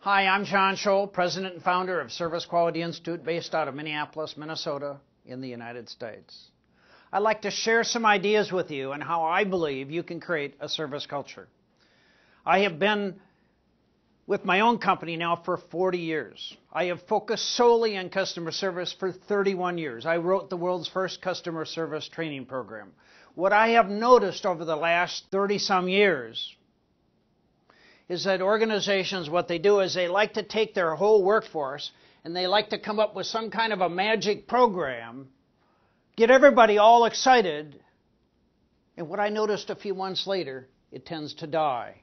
Hi, I'm Tschohl, President and Founder of Service Quality Institute based out of Minneapolis, Minnesota in the United States. I'd like to share some ideas with you on how I believe you can create a service culture. I have been with my own company now for 40 years. I have focused solely on customer service for 31 years. I wrote the world's first customer service training program. What I have noticed over the last 30-some years is that organizations, what they do is they like to take their whole workforce and they like to come up with some kind of a magic program, get everybody all excited, and what I noticed a few months later, it tends to die.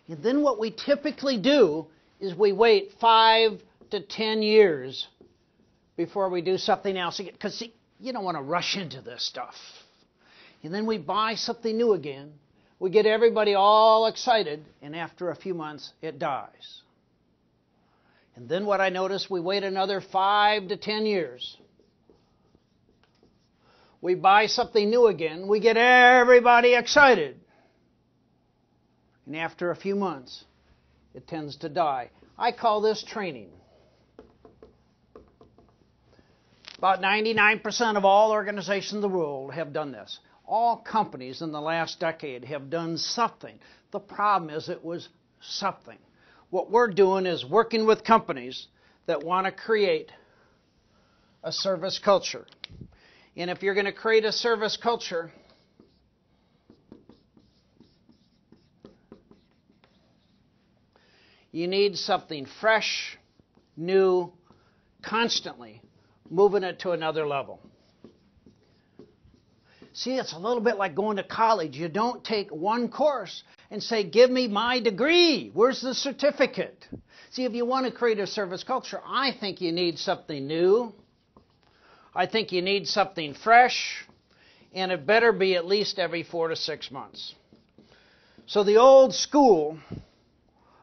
And then what we typically do is we wait 5 to 10 years before we do something else again, because you don't want to rush into this stuff. And then we buy something new again. We get everybody all excited, and after a few months, it dies. And then what I notice, we wait another 5 to 10 years. We buy something new again. We get everybody excited. And after a few months, it tends to die. I call this training. About 99% of all organizations in the world have done this. All companies in the last decade have done something. The problem is it was something. What we're doing is working with companies that want to create a service culture. And if you're going to create a service culture, you need something fresh, new, constantly moving it to another level. See, it's a little bit like going to college. You don't take one course and say, give me my degree. Where's the certificate? See, if you want to create a service culture, I think you need something new. I think you need something fresh. And it better be at least every 4 to 6 months. So the old school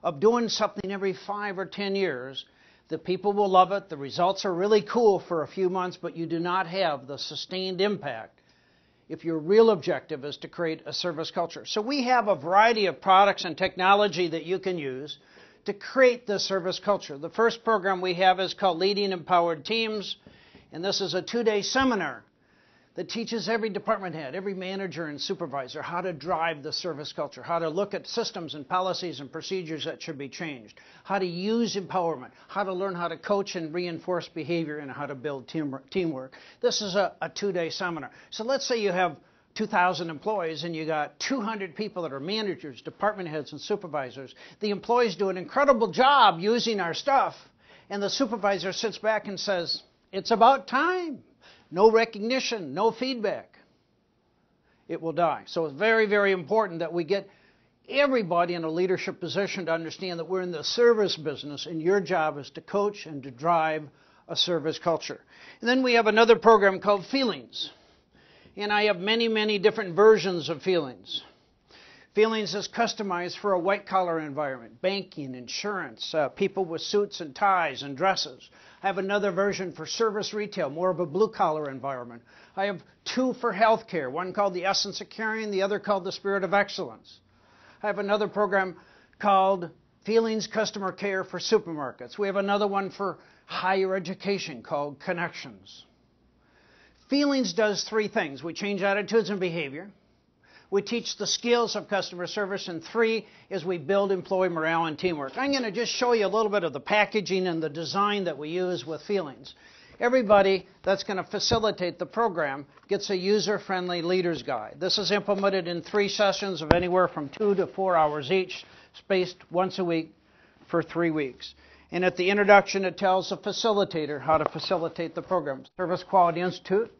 of doing something every 5 or 10 years, the people will love it. The results are really cool for a few months, but you do not have the sustained impact if your real objective is to create a service culture. So we have a variety of products and technology that you can use to create this service culture. The first program we have is called Leading Empowered Teams, and this is a 2-day seminar that teaches every department head, every manager and supervisor how to drive the service culture, how to look at systems and policies and procedures that should be changed, how to use empowerment, how to learn how to coach and reinforce behavior, and how to build teamwork. This is a 2-day seminar. So let's say you have 2,000 employees and you got 200 people that are managers, department heads, and supervisors. The employees do an incredible job using our stuff, and the supervisor sits back and says, "It's about time." No recognition, no feedback. It will die. So it's very, very important that we get everybody in a leadership position to understand that we're in the service business and your job is to coach and to drive a service culture. And then we have another program called Feelings. And I have many, many different versions of Feelings. Feelings is customized for a white-collar environment, banking, insurance, people with suits and ties and dresses. I have another version for service retail, more of a blue-collar environment. I have 2 for healthcare, one called The Essence of Caring, the other called The Spirit of Excellence. I have another program called Feelings Customer Care for supermarkets. We have another one for higher education called Connections. Feelings does 3 things. We change attitudes and behavior. We teach the skills of customer service, and 3 is we build employee morale and teamwork. I'm going to just show you a little bit of the packaging and the design that we use with Feelings. Everybody that's going to facilitate the program gets a user-friendly leader's guide. This is implemented in 3 sessions of anywhere from 2 to 4 hours each, spaced once a week for 3 weeks. And at the introduction, it tells the facilitator how to facilitate the program. Service Quality Institute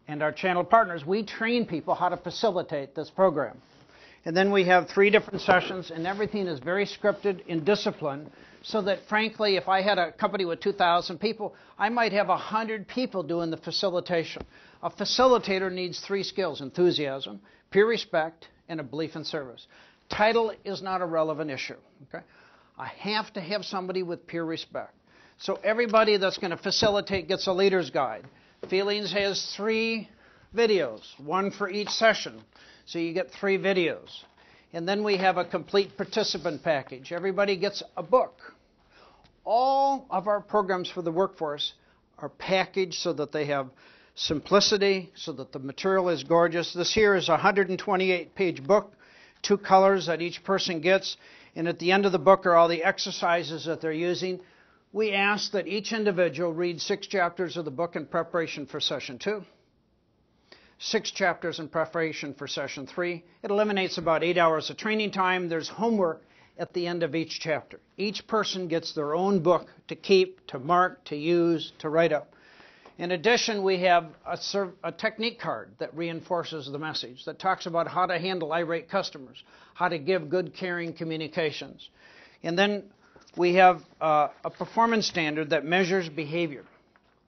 and our channel partners, we train people how to facilitate this program. And then we have 3 different sessions, and everything is very scripted and disciplined, so that frankly, if I had a company with 2,000 people, I might have 100 people doing the facilitation. A facilitator needs 3 skills: enthusiasm, peer respect, and a belief in service. Title is not a relevant issue. Okay? I have to have somebody with peer respect. So everybody that's going to facilitate gets a leader's guide. Feelings has 3 videos, 1 for each session. So you get 3 videos. And then we have a complete participant package. Everybody gets a book. all of our programs for the workforce are packaged so that they have simplicity, so that the material is gorgeous. This here is a 128-page book, 2 colors that each person gets, and at the end of the book are all the exercises that they're using. We ask that each individual read 6 chapters of the book in preparation for session 2, 6 chapters in preparation for session 3. It eliminates about 8 hours of training time. There's homework at the end of each chapter. Each person gets their own book to keep, to mark, to use, to write up. In addition, we have a technique card that reinforces the message, that talks about how to handle irate customers, how to give good, caring communications. And then we have a performance standard that measures behavior.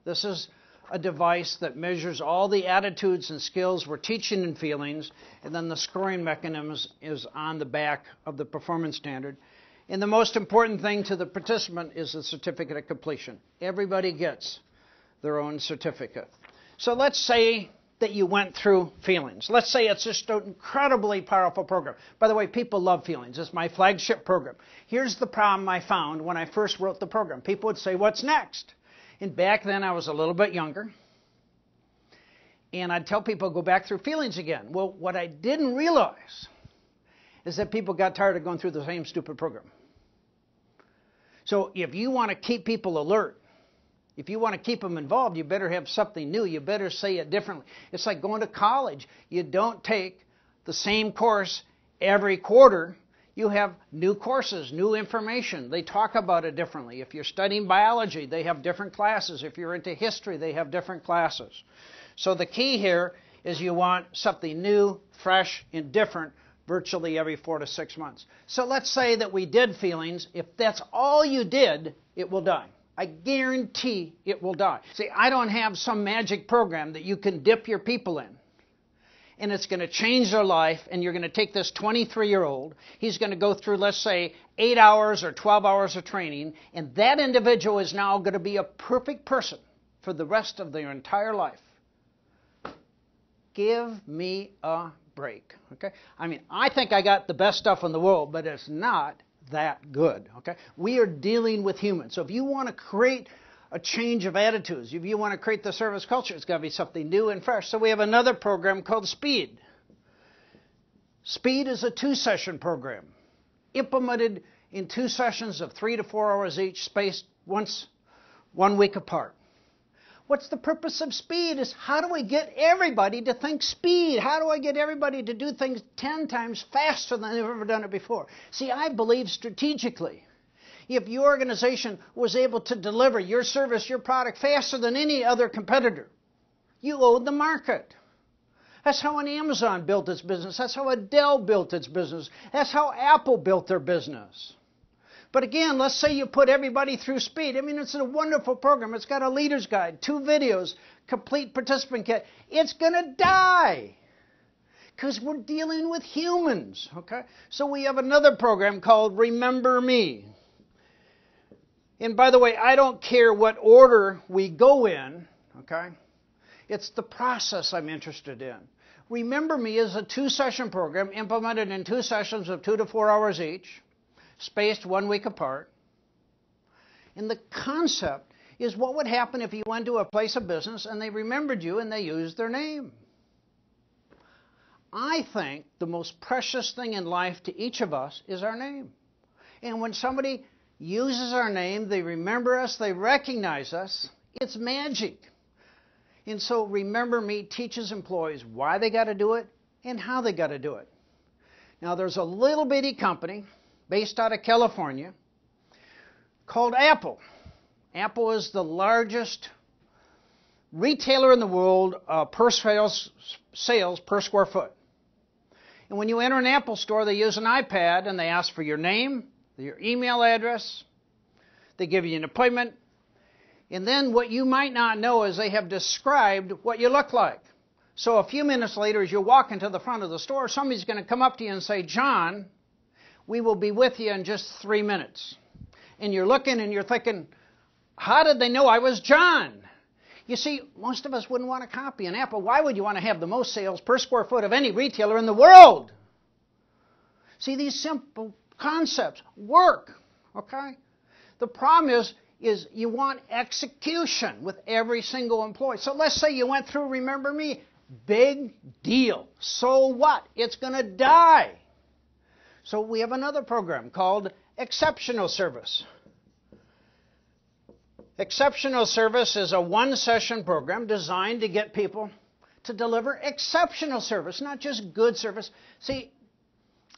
This is a device that measures all the attitudes and skills we're teaching and feelings, and then the scoring mechanism is on the back of the performance standard. And the most important thing to the participant is the certificate of completion. Everybody gets their own certificate. So let's say that you went through feelings. Let's say it's just an incredibly powerful program. By the way, people love feelings. It's my flagship program. Here's the problem I found when I first wrote the program. People would say, what's next? And back then I was a little bit younger. And I'd tell people, go back through feelings again. Well, what I didn't realize is that people got tired of going through the same stupid program. So if you want to keep people alert, if you want to keep them involved, you better have something new. You better say it differently. It's like going to college. You don't take the same course every quarter. You have new courses, new information. They talk about it differently. If you're studying biology, they have different classes. If you're into history, they have different classes. So the key here is you want something new, fresh, and different virtually every 4 to 6 months. So let's say that we did feelings. If that's all you did, it will die. I guarantee it will die. See, I don't have some magic program that you can dip your people in, and it's going to change their life, and you're going to take this 23-year-old, he's going to go through, let's say, 8 hours or 12 hours of training, and that individual is now going to be a perfect person for the rest of their entire life. Give me a break, okay? I mean, I think I got the best stuff in the world, but it's not that good, okay? We are dealing with humans. So if you want to create a change of attitudes, if you want to create the service culture, it's got to be something new and fresh. So we have another program called Speed. Speed is a 2-session program, implemented in 2 sessions of 3 to 4 hours each, spaced once 1 week apart. What's the purpose of speed? Is how do I get everybody to think speed? How do I get everybody to do things 10 times faster than they've ever done it before? See, I believe strategically. If your organization was able to deliver your service, your product faster than any other competitor, you owed the market. That's how an Amazon built its business. That's how a Dell built its business. That's how Apple built their business. But again, let's say you put everybody through Speed. I mean, it's a wonderful program. It's got a leader's guide, 2 videos, complete participant kit. It's going to die because we're dealing with humans, okay? So we have another program called Remember Me. And by the way, I don't care what order we go in, okay? It's the process I'm interested in. Remember Me is a 2-session program implemented in 2 sessions of 2 to 4 hours each, spaced 1 week apart. And the concept is what would happen if you went to a place of business and they remembered you and they used their name. I think the most precious thing in life to each of us is our name. And when somebody uses our name, they remember us, they recognize us, it's magic. And so Remember Me teaches employees why they got to do it and how they got to do it. Now there's a little bitty company based out of California called Apple. Apple is the largest retailer in the world per sales per square foot. And when you enter an Apple store, they use an iPad and they ask for your name, your email address, they give you an appointment, and then what you might not know is they have described what you look like. So a few minutes later, as you walk into the front of the store, somebody's going to come up to you and say, John, we will be with you in just 3 minutes. And you're looking and you're thinking, how did they know I was John? You see, most of us wouldn't want to copy an Apple. Why would you want to have the most sales per square foot of any retailer in the world? See, these simple concepts work, okay? The problem is you want execution with every single employee. So let's say you went through Remember Me. Big deal. So what? It's going to die. So we have another program called Exceptional Service. Exceptional Service is a one-session program designed to get people to deliver exceptional service, not just good service. See,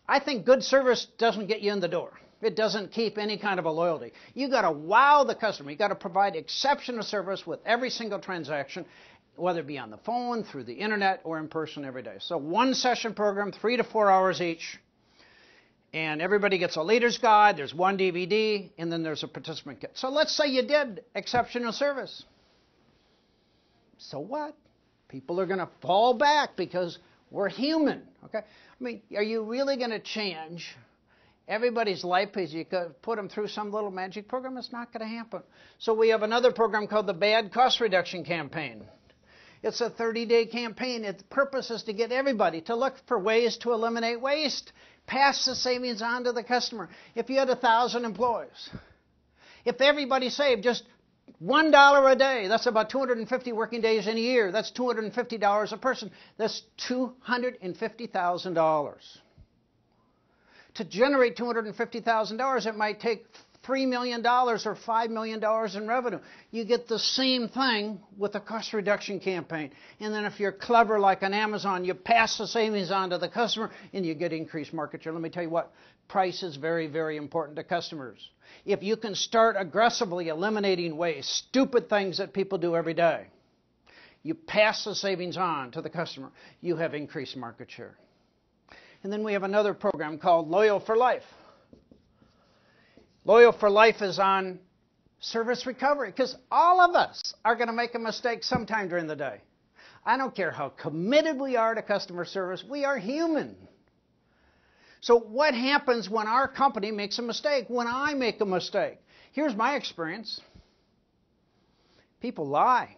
I think good service doesn't get you in the door. It doesn't keep any kind of a loyalty. You got to wow the customer. You got to provide exceptional service with every single transaction, whether it be on the phone, through the internet, or in person every day. So one session program, 3 to 4 hours each. And everybody gets a leader's guide, there's one DVD, and then there's a participant kit. So let's say you did exceptional service. So what? People are going to fall back because we're human. Okay? I mean, are you really going to change everybody's life because you could put them through some little magic program? It's not going to happen. So we have another program called the Bad Cost Reduction Campaign. It's a 30-day campaign. Its purpose is to get everybody to look for ways to eliminate waste. Pass the savings on to the customer. If you had 1,000 employees, if everybody saved just $1 a day, that's about 250 working days in a year. That's $250 a person. That's $250,000. To generate $250,000, it might take $3 million or $5 million in revenue. You get the same thing with a cost reduction campaign. And then if you're clever like an Amazon, you pass the savings on to the customer and you get increased market share. Let me tell you what, price is very, very important to customers. If you can start aggressively eliminating waste, stupid things that people do every day, you pass the savings on to the customer, you have increased market share. And then we have another program called Loyal for Life. Loyal for Life is on service recovery because all of us are going to make a mistake sometime during the day. I don't care how committed we are to customer service, we are human. So what happens when our company makes a mistake, when I make a mistake? Here's my experience. People lie.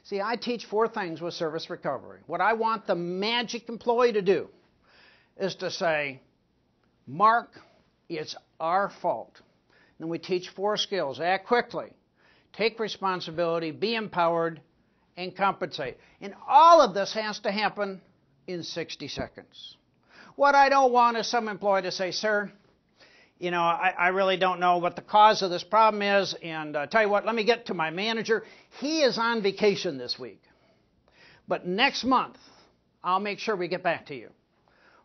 See, I teach 4 things with service recovery. What I want the magic employee to do is to say, Mark, it's our fault. Then we teach 4 skills. Act quickly, take responsibility, be empowered, and compensate. And all of this has to happen in 60 seconds. What I don't want is some employee to say, sir, you know, I really don't know what the cause of this problem is, and tell you what, let me get to my manager. He is on vacation this week. But next month, I'll make sure we get back to you.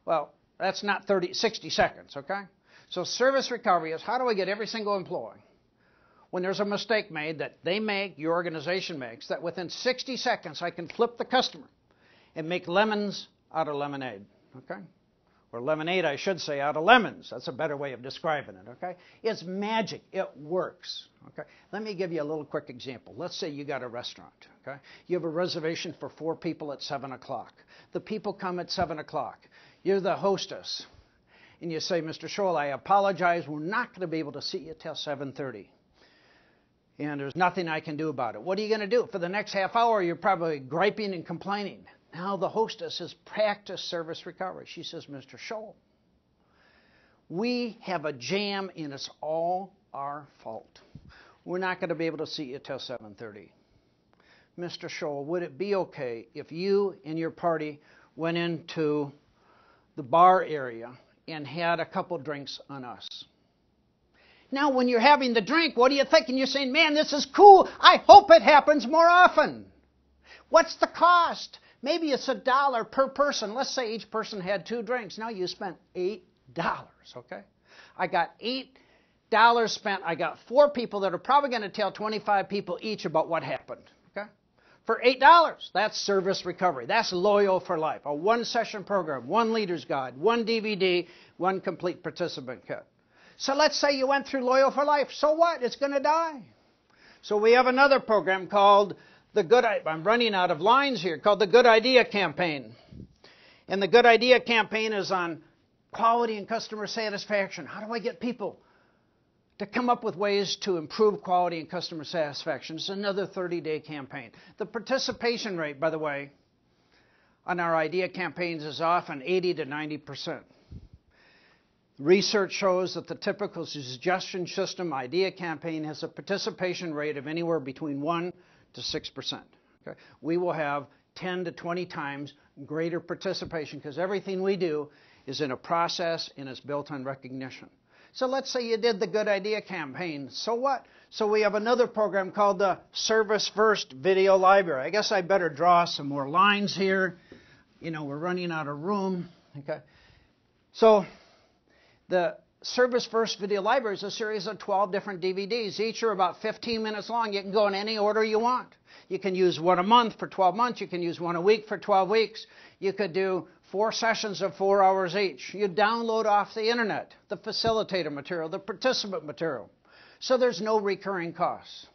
Well, that's not 60 seconds, okay? So service recovery is how do I get every single employee, when there's a mistake made that they make, your organization makes, that within 60 seconds I can flip the customer and make lemons out of lemonade, okay? Or lemonade, I should say, out of lemons. That's a better way of describing it, okay? It's magic. It works, okay? Let me give you a little quick example. Let's say you got a restaurant, okay? You have a reservation for 4 people at 7 o'clock. The people come at 7 o'clock. You're the hostess. And you say, Mr. Tschohl, I apologize. We're not going to be able to see you till 7:30. And there's nothing I can do about it. What are you going to do? For the next half hour, you're probably griping and complaining. Now the hostess has practiced service recovery. She says, Mr. Tschohl, we have a jam and it's all our fault. We're not going to be able to see you till 7:30. Mr. Tschohl, would it be okay if you and your party went into the bar area and had a couple drinks on us? Now, when you're having the drink, what are you thinking? You're saying, man, this is cool. I hope it happens more often. What's the cost? Maybe it's $1 per person. Let's say each person had 2 drinks. Now you spent $8, okay? I got $8 spent. I got 4 people that are probably going to tell 25 people each about what happened, okay? For $8, that's service recovery. That's Loyal for Life. A 1-session program, 1 leader's guide, 1 DVD, 1 complete participant kit. So let's say you went through Loyal for Life. So what? It's going to die. So we have another program called I'm running out of lines here, called the Good Idea Campaign. And the Good Idea Campaign is on quality and customer satisfaction. How do I get people to come up with ways to improve quality and customer satisfaction? It's another 30-day campaign. The participation rate, by the way, on our idea campaigns is often 80 to 90%. Research shows that the typical suggestion system idea campaign has a participation rate of anywhere between 1 to 6%. Okay? We will have 10 to 20 times greater participation because everything we do is in a process and it's built on recognition. So let's say you did the good idea campaign. So what? So we have another program called the Service First Video Library. I guess I better draw some more lines here. You know, we're running out of room. Okay. So the Service First Video Library is a series of 12 different DVDs. Each are about 15 minutes long. You can go in any order you want. You can use one a month for 12 months. You can use one a week for 12 weeks. You could do 4 sessions of 4 hours each. You download off the internet the facilitator material, the participant material. So there's no recurring costs.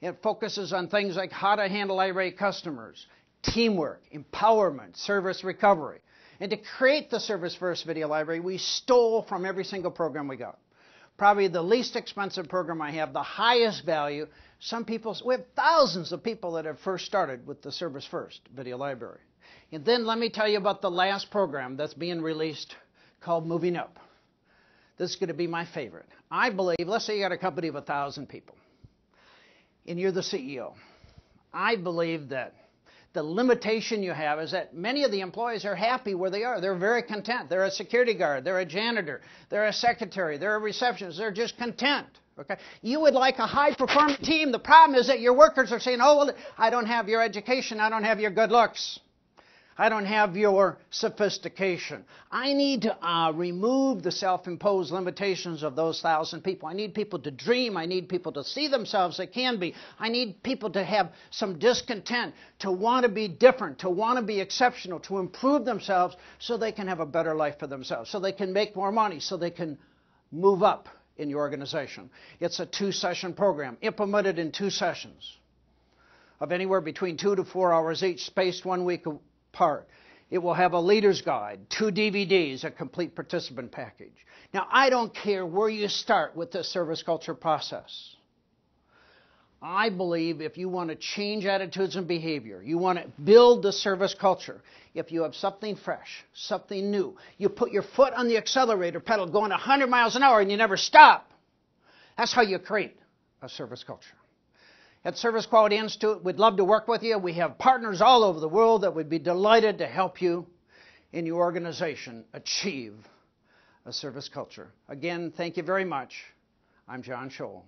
It focuses on things like how to handle irate customers, teamwork, empowerment, service recovery. And to create the Service First Video Library, we stole from every single program we got. Probably the least expensive program I have, the highest value. We have thousands of people that have first started with the Service First Video Library. And then let me tell you about the last program that's being released called Moving Up. This is going to be my favorite. I believe, let's say you got a company of 1,000 people, and you're the CEO. I believe that the limitation you have is that many of the employees are happy where they are. They're very content. They're a security guard. They're a janitor. They're a secretary. They're a receptionist. They're just content. Okay? You would like a high-performing team. The problem is that your workers are saying, oh, well, I don't have your education. I don't have your good looks. I don't have your sophistication. I need to remove the self-imposed limitations of those 1,000 people. I need people to dream. I need people to see themselves as they can be. I need people to have some discontent, to want to be different, to want to be exceptional, to improve themselves so they can have a better life for themselves, so they can make more money, so they can move up in your organization. It's a 2-session program, implemented in 2 sessions of anywhere between 2 to 4 hours each, spaced 1 week apart. It will have a leader's guide, 2 DVDs, a complete participant package. Now, I don't care where you start with this service culture process. I believe if you want to change attitudes and behavior, you want to build the service culture, if you have something fresh, something new, you put your foot on the accelerator pedal going 100 miles an hour and you never stop. That's how you create a service culture. At Service Quality Institute, we'd love to work with you. We have partners all over the world that would be delighted to help you in your organization achieve a service culture. Again, thank you very much. I'm Tschohl.